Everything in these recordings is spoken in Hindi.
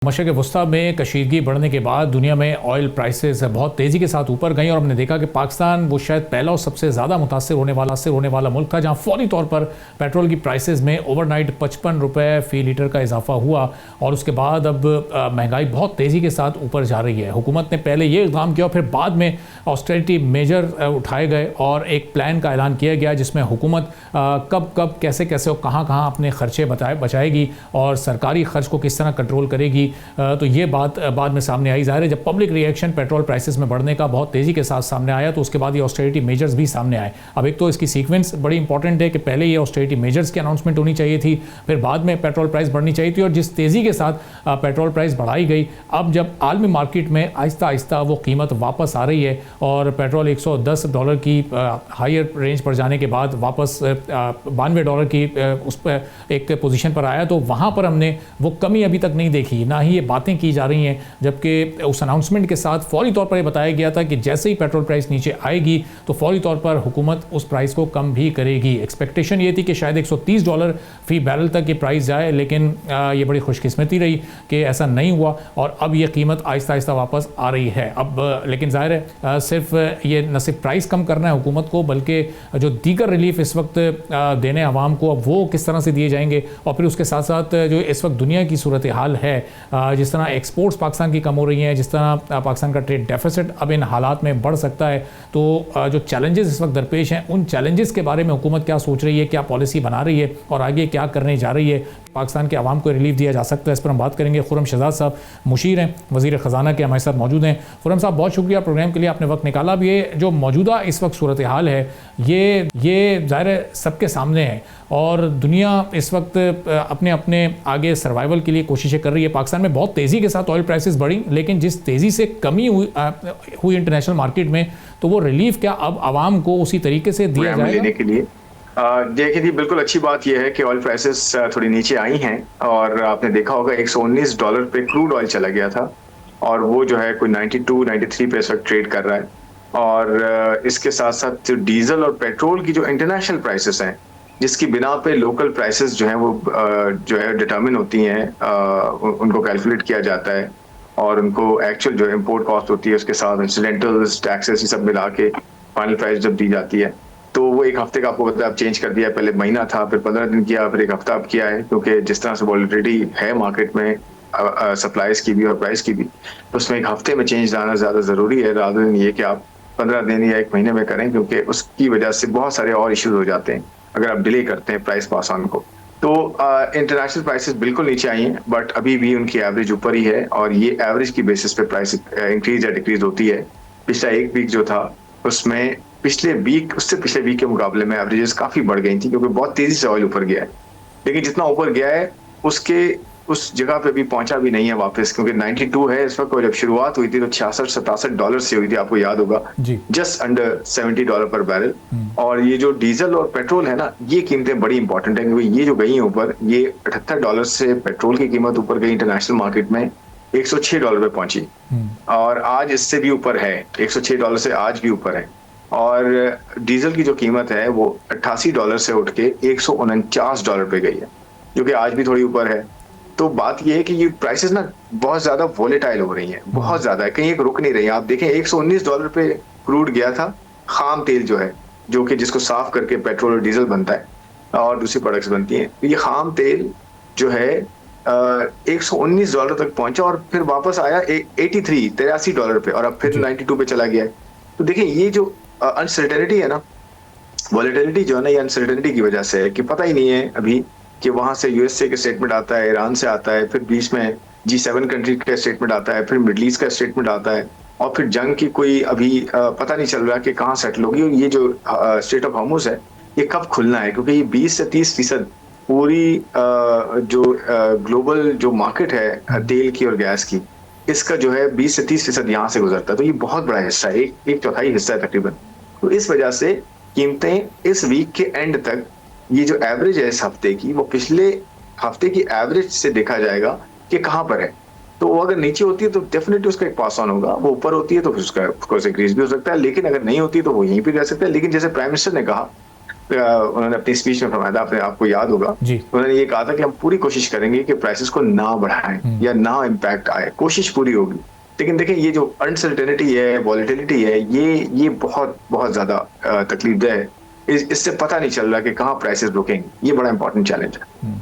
मशरक़ वस्ता में कशीदगी बढ़ने के बाद दुनिया में ऑयल प्राइसेस बहुत तेज़ी के साथ ऊपर गई और हमने देखा कि पाकिस्तान वो शायद पहला और सबसे ज़्यादा मुतासर होने वाला मुल्क था जहां फौरी तौर पर पेट्रोल की प्राइसेस में ओवरनाइट 55 रुपये फ़ी लीटर का इजाफा हुआ और उसके बाद अब महंगाई बहुत तेज़ी के साथ ऊपर जा रही है। हुकूमत ने पहले ये इक़दाम किया और फिर बाद में ऑस्टेरिटी मेजर उठाए गए और एक प्लान का ऐलान किया गया जिसमें हुकूमत कब कब कैसे कैसे और कहाँ कहाँ अपने खर्चे बचाएगी और सरकारी खर्च को किस तरह कंट्रोल करेगी। तो ये बात बाद में सामने आई। ज़ाहिर है जब पब्लिक रिएक्शन पेट्रोल प्राइसेस में बढ़ने का बहुत तेज़ी के साथ सामने आया तो उसके बाद ये ऑस्टेरिटी मेजर्स भी सामने आए। अब एक तो इसकी सीक्वेंस बड़ी इंपॉर्टेंट है कि पहले ये ऑस्टेरिटी मेजर्स की अनाउंसमेंट होनी चाहिए थी, फिर बाद में पेट्रोल प्राइस बढ़नी चाहिए थी और जिस तेज़ी के साथ पेट्रोल प्राइस बढ़ाई गई, अब जब आलमी मार्केट में आहिस्ता आहिस्ता वो कीमत वापस आ रही है और पेट्रोल $110 की हायर रेंज पर जाने के बाद वापस $92 की उस पर एक पोजीशन पर आया, तो वहाँ पर हमने वो कमी अभी तक नहीं देखी, ना ही ये बातें की जा रही हैं। जबकि उस अनाउंसमेंट के साथ फौरी तौर पर ये बताया गया था कि जैसे ही पेट्रोल प्राइस नीचे आएगी तो फौरी तौर पर हुकूमत उस प्राइस को कम भी करेगी। एक्सपेक्टेशन ये थी कि शायद $130 फ़ी बैरल तक ये प्राइस जाए, लेकिन ये बड़ी खुशकिस्मती रही कि ऐसा नहीं हुआ और अब ये कीमत आहिस्ता आहिस्ता वापस आ रही है। अब लेकिन ज़ाहिर है सिर्फ ये न सिर्फ प्राइस कम करना है हुकूमत को, बल्कि जो दीगर रिलीफ इस वक्त देने आवाम को अब वो किस तरह से दिए जाएंगे और फिर उसके साथ साथ जो इस वक्त दुनिया की सूरत हाल है, जिस तरह एक्सपोर्ट्स पाकिस्तान की कम हो रही हैं, जिस तरह पाकिस्तान का ट्रेड डेफिसिट अब इन हालात में बढ़ सकता है, तो जो चैलेंजेस इस वक्त दरपेश हैं उन चैलेंजेस के बारे में हुकूमत क्या सोच रही है, क्या पॉलिसी बना रही है और आगे क्या करने जा रही है, पाकिस्तान के आवाम को रिलीफ दिया जा सकता है, इस पर हम बात करेंगे। खुर्रम शहजाद साहब मुशीर हैं, वज़ीर ख़जाना के, हमारे साथ मौजूद हैं। खुर्रम साहब बहुत शुक्रिया प्रोग्राम के लिए, आपने वक्त निकाला। अब ये जो मौजूदा इस वक्त सूरत हाल है ये ज़ाहिर है सबके सामने है और दुनिया इस वक्त अपने अपने आगे सर्वाइवल के लिए कोशिशें कर रही है। पाकिस्तान में बहुत तेज़ी के साथ ऑयल प्राइसेस बढ़ी, लेकिन जिस तेज़ी से कमी हुई इंटरनेशनल मार्केट में, तो वो रिलीफ क्या अब आवाम को उसी तरीके से दिया जाएगा? लेने के लिए देखिए जी, बिल्कुल अच्छी बात यह है कि ऑयल प्राइसेस थोड़ी नीचे आई हैं और आपने देखा होगा $119 पे क्रूड ऑयल चला गया था और वो जो है कोई 92-93 पे इस वक्त ट्रेड कर रहा है। और इसके साथ साथ डीजल और पेट्रोल की जो इंटरनेशनल प्राइसेस हैं, जिसकी बिना पे लोकल प्राइसेस जो हैं वो जो है डिटर्मिन होती हैं, उनको कैलकुलेट किया जाता है और उनको एक्चुअल जो इम्पोर्ट कॉस्ट होती है उसके साथ इंसिडेंटल्स, टैक्सेस, ये सब मिला के फाइनल प्राइस जब दी जाती है, तो वो एक हफ्ते का आपको पता है अब चेंज कर दिया है। पहले महीना था, फिर 15 दिन किया, फिर एक हफ्ता अब किया है, क्योंकि जिस तरह से वॉलिटिलिटी है मार्केट में सप्लाईज की भी और प्राइस की भी, तो उसमें एक हफ्ते में चेंज लाना ज़्यादा ज़रूरी है रादर देन ये कि आप 15 दिन या एक महीने में करें, क्योंकि उसकी वजह से बहुत सारे और इश्यूज हो जाते हैं अगर आप डिले करते हैं प्राइस पास ऑन को। तो इंटरनेशनल प्राइसेस बिल्कुल नीचे आई हैं, बट अभी भी उनकी एवरेज ऊपर ही है और ये एवरेज की बेसिस पे प्राइस इंक्रीज या डिक्रीज होती है। पिछला एक वीक जो था उसमें उससे पिछले वीक के मुकाबले में एवरेजेस काफी बढ़ गई थी, क्योंकि बहुत तेजी से ऑयल ऊपर गया है। लेकिन जितना ऊपर गया है उस जगह पे भी पहुंचा भी नहीं है वापस, क्योंकि 92 है इस वक्त और जब शुरुआत हुई थी तो $66-67 से हुई थी, आपको याद होगा, जस्ट अंडर $70 पर बैरल। और ये जो डीजल और पेट्रोल है ना, ये कीमतें बड़ी इंपॉर्टेंट है, क्योंकि ये जो गई है ऊपर, ये $78 से पेट्रोल की कीमत ऊपर गई इंटरनेशनल मार्केट में, $106 पे पहुंची और आज इससे भी ऊपर है, $106 से आज भी ऊपर है। और डीजल की जो कीमत है वो $88 से उठ के $149 पे गई है, जो कि आज भी थोड़ी ऊपर है। तो बात ये है कि ये प्राइसेस ना बहुत ज्यादा वोलेटाइल हो रही हैं, बहुत ज्यादा है, कहीं एक रुक नहीं रही है। आप देखें $119 पे क्रूड गया था, खाम तेल जो है, जो कि जिसको साफ करके पेट्रोल और डीजल बनता है और दूसरी प्रोडक्ट्स बनती हैं, तो ये खाम तेल जो है $119 तक पहुंचा और फिर वापस आया $83 पे और अब फिर 92 पे चला गया है। तो देखिए ये जो अनसर्टेनिटी है ना, वॉलेटिलिटी जो है ना, ये अनसर्टेनिटी की वजह से है कि पता ही नहीं है अभी कि वहां से यूएसए का स्टेटमेंट आता है, ईरान से आता है, फिर बीच में G7 कंट्री का स्टेटमेंट आता है, फिर मिडल ईस्ट का स्टेटमेंट आता है और फिर जंग की कोई अभी पता नहीं चल रहा कि कहाँ सेटल होगी। और ये जो स्ट्रेट ऑफ हॉर्मुज़ है ये कब खुलना है, क्योंकि ये 20 से 30% पूरी जो ग्लोबल जो मार्केट है तेल की और गैस की, इसका जो है 20 से 30% यहाँ से गुजरता है, तो ये बहुत बड़ा हिस्सा है, एक चौथाई हिस्सा है तकरीबन। तो इस वजह से कीमतें इस वीक के एंड तक, ये जो एवरेज है इस हफ्ते की, वो पिछले हफ्ते की एवरेज से देखा जाएगा कि कहाँ पर है। तो वो अगर नीचे होती है तो डेफिनेटली उसका एक पास ऑन होगा, वो ऊपर होती है तो फिर उसका इंक्रीज भी हो सकता है, लेकिन अगर नहीं होती तो वो यहीं पे रह सकता है। लेकिन जैसे प्राइम मिनिस्टर ने कहा उन्होंने अपनी स्पीच में फरमाया था, आपको याद होगा, उन्होंने ये कहा था कि हम पूरी कोशिश करेंगे कि प्राइसेस को ना बढ़ाएं या ना इम्पैक्ट आए, कोशिश पूरी होगी। लेकिन देखें ये जो अनसर्टेनिटी है, वॉलेटिलिटी है, ये बहुत बहुत ज्यादा तकलीफदेह है। इससे पता नहीं चल रहा कि कहाँ प्राइसेस रुकेंगे। ये बड़ा इंपॉर्टेंट चैलेंज है।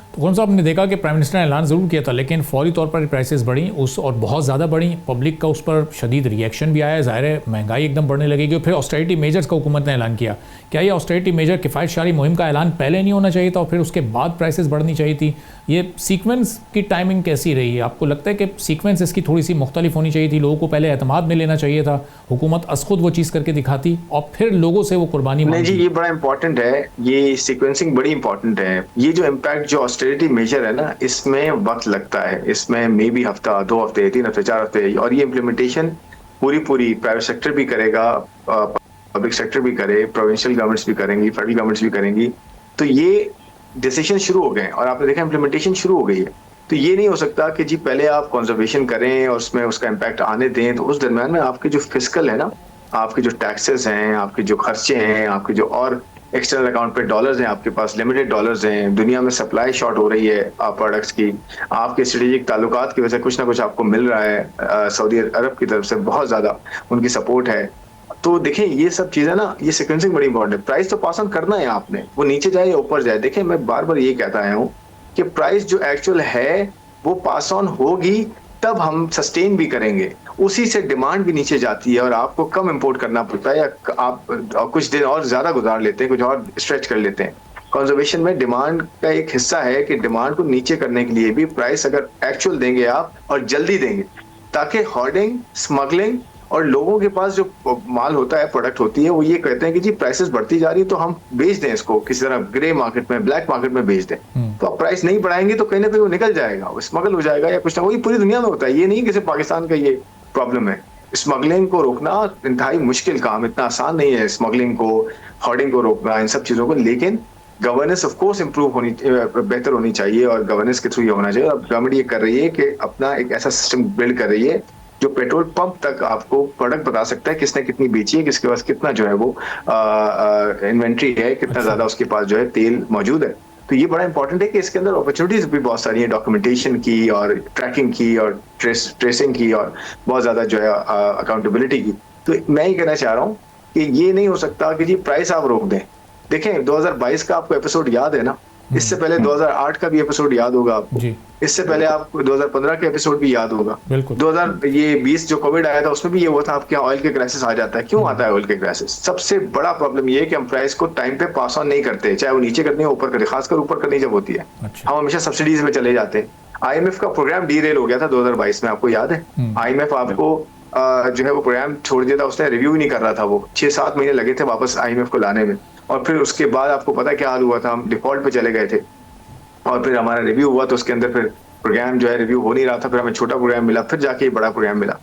तो कौन सा आपने देखा कि प्राइम मिनिस्टर ने ऐलान ज़रूर किया था, लेकिन फौरी तौर पर प्राइसेस बढ़ी और बहुत ज़्यादा बढ़ी। पब्लिक का उस पर शदीद रिएक्शन भी आया, ज़ाहिर है महंगाई एकदम बढ़ने लगेगी। फिर ऑस्टेरिटी मेजर्स का हुकूमत ने ऐलान किया। क्या ये ऑस्टेरिटी मेजर किफ़ायतशारी मुहिम का ऐलान पहले नहीं होना चाहिए था और फिर उसके बाद प्राइसेस बढ़नी चाहिए थी? ये सीक्वेंस की टाइमिंग कैसी रही है? आपको लगता है कि सीक्वेंस इसकी थोड़ी सी मुख्तलिफ होनी चाहिए थी? लोगों को पहले एतमाद में लेना चाहिए था, हुकूमत खुद वो चीज़ करके दिखाती और फिर लोगों से वो कुर्बानी नहीं जी, ये बड़ा इंपॉर्टेंट है, ये सीक्वेंसिंग बड़ी इंपॉर्टेंट है। ये जो इम्पैक्ट जो ऑस्टेरिटी मेजर है ना, इसमें वक्त लगता है, इसमें मे बी हफ्ता, 2 हफ्ते, 3 हफ्ते, 4 हफ्ते, और ये इम्प्लीमेंटेशन पूरी प्राइवेट सेक्टर भी करेगा, पब्लिक सेक्टर भी करे, प्रोविंशियल गवर्नमेंट्स भी करेंगी, फेडरल गवर्नमेंट्स भी करेंगी। तो ये डिसीजन शुरू हो गए और आपने देखा इम्प्लीमेंटेशन शुरू हो गई है। तो ये नहीं हो सकता कि जी पहले आप कंजर्वेशन करें और उसमें उसका इम्पैक्ट आने दें, तो उस दरम्यान में आपके जो फिस्कल है ना, आपके जो टैक्सेस हैं, आपके जो खर्चे हैं, आपके जो और एक्सटर्नल अकाउंट पे डॉलर्स हैं, आपके पास लिमिटेड डॉलर्स हैं, दुनिया में सप्लाई शॉर्ट हो रही है प्रोडक्ट्स की, आपके स्ट्रेटेजिक ताल्लुकात की वजह से कुछ ना कुछ आपको मिल रहा है, सऊदी अरब की तरफ से बहुत ज़्यादा उनकी सपोर्ट है। तो देखें ये सब चीज़ें ना, ये सीक्वेंसिंग बड़ी इंपॉर्टेंट है। प्राइस तो पास ऑन करना है आपने, वो नीचे जाए या ऊपर जाए। देखें मैं बार बार ये कहता आया हूँ कि प्राइस जो एक्चुअल है वो पास ऑन होगी, तब हम सस्टेन भी करेंगे। उसी से डिमांड भी नीचे जाती है और आपको कम इंपोर्ट करना पड़ता है, या आप कुछ दिन और ज्यादा गुजार लेते हैं, कुछ और स्ट्रेच कर लेते हैं। कंजर्वेशन में डिमांड का एक हिस्सा है कि डिमांड को नीचे करने के लिए भी प्राइस अगर एक्चुअल देंगे आप और जल्दी देंगे, ताकि होर्डिंग, स्मगलिंग और लोगों के पास जो माल होता है, प्रोडक्ट होती है, वो ये कहते हैं कि जी प्राइसेस बढ़ती जा रही है तो हम बेच दें इसको किसी तरह ग्रे मार्केट में, ब्लैक मार्केट में बेच दें। तो आप प्राइस नहीं बढ़ाएंगे तो कहीं ना कहीं वो निकल जाएगा, वो स्मगल हो जाएगा या कुछ ना। वही पूरी दुनिया में होता है, ये नहीं कि सिर्फ पाकिस्तान का ये प्रॉब्लम है। स्मगलिंग को रोकना इंतहाई मुश्किल काम, इतना आसान नहीं है स्मगलिंग को, होर्डिंग को रोकना, इन सब चीजों को। लेकिन गवर्नेंस ऑफ कोर्स इंप्रूव होनी, बेहतर होनी चाहिए और गवर्नेंस के थ्रू ये होना चाहिए। अब गवर्नमेंट ये कर रही है कि अपना एक ऐसा सिस्टम बिल्ड कर रही है जो पेट्रोल पंप तक आपको प्रोडक्ट बता सकता है किसने कितनी बेची है, किसके पास कितना जो है वो इन्वेंट्री है, कितना ज्यादा उसके पास जो है तेल मौजूद है। तो ये बड़ा इंपॉर्टेंट है कि इसके अंदर अपॉर्चुनिटीज भी बहुत सारी हैं, डॉक्यूमेंटेशन की और ट्रैकिंग की और ट्रेसिंग की और बहुत ज्यादा जो है अकाउंटेबिलिटी की। तो मैं ये कहना चाह रहा हूँ कि ये नहीं हो सकता कि जी प्राइस आप रोक दें। देखें 2022 का आपको एपिसोड याद है ना, इससे पहले 2008 का भी एपिसोड याद होगा आपको, इससे पहले आपको 2015 का एपिसोड भी याद होगा, 2020 जो कोविड आया था उसमें भी ये हुआ था। आपके ऑयल के क्राइसिस आ जाता है। क्यों आता है ऑयल के क्राइसिस? सबसे बड़ा प्रॉब्लम ये है कि हम प्राइस को टाइम पे पास ऑन नहीं करते, चाहे वो नीचे करनी हो ऊपर करनी, खासकर ऊपर करनी जब होती है। हम हमेशा सब्सिडीज में चले जाते हैं। IMF का प्रोग्राम डीरेल हो गया था 2022 में, आपको याद है? IMF आपको जो है वो प्रोग्राम छोड़ दिया था, उसने रिव्यू ही नहीं कर रहा था। वो 6-7 महीने लगे थे वापस IMF को लाने में, और फिर उसके बाद आपको पता क्या हाल हुआ था, हम डिफॉल्ट पे चले गए थे। और फिर हमारा रिव्यू हुआ तो उसके अंदर फिर प्रोग्राम जो है रिव्यू हो नहीं रहा था, फिर हमें छोटा प्रोग्राम मिला, फिर जाके बड़ा प्रोग्राम मिला।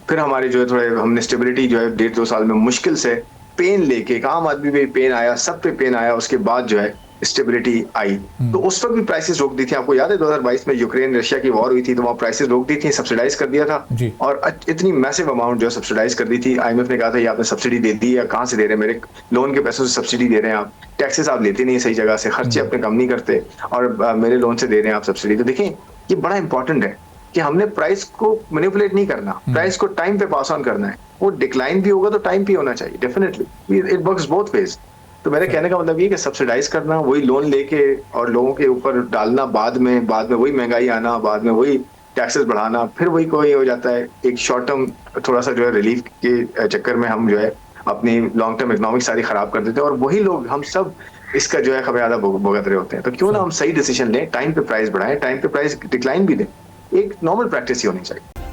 फिर हमारे जो है थोड़े हमने स्टेबिलिटी जो है 1.5-2 साल में मुश्किल से पेन लेके, एक आम आदमी पे पेन आया, सब पे पेन आया, उसके बाद जो है स्टेबिलिटी आई। तो उस वक्त भी प्राइसेस रोक दी थी। आपको याद है 2022 में यूक्रेन रशिया की वॉर हुई थी, तो वहाँ प्राइसेस रोक दी थी, सब्सिडाइज कर दिया था, और इतनी मैसिव अमाउंट जो सब्सिडाइज कर दी थी। IMF ने कहा था ये आपने सब्सिडी दे दी, या कहाँ से दे रहे हैं, मेरे लोन के पैसों से सब्सिडी दे रहे हैं आप, टैक्सेस आप लेते नहीं सही जगह से, खर्चे अपने कम नहीं करते, और मेरे लोन से दे रहे हैं आप सब्सिडी। तो देखें ये बड़ा इंपॉर्टेंट है कि हमने प्राइस को मैनिपुलेट नहीं करना, प्राइस को टाइम पे पास ऑन करना है। वो डिक्लाइन भी होगा तो टाइम पे होना चाहिए, definitely it works both ways. तो मेरे कहने का मतलब ये कि सब्सिडाइज करना, वही लोन लेके और लोगों के ऊपर डालना, बाद में वही महंगाई आना, बाद में वही टैक्सेस बढ़ाना, फिर वही कोई हो जाता है। एक शॉर्ट टर्म थोड़ा सा जो है रिलीफ के चक्कर में हम जो है अपनी लॉन्ग टर्म इकोनॉमिक सारी खराब कर देते हैं, और वही लोग हम सब इसका जो है खमियाजा भुगत रहे होते हैं। तो क्यों ना हम सही डिसीजन लें, टाइम पे प्राइस बढ़ाएं, टाइम पे प्राइस डिक्लाइन भी दें। एक नॉर्मल प्रैक्टिस ही होनी चाहिए।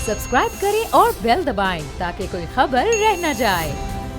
सब्सक्राइब करें और बेल दबाएं ताकि कोई खबर रह न जाए।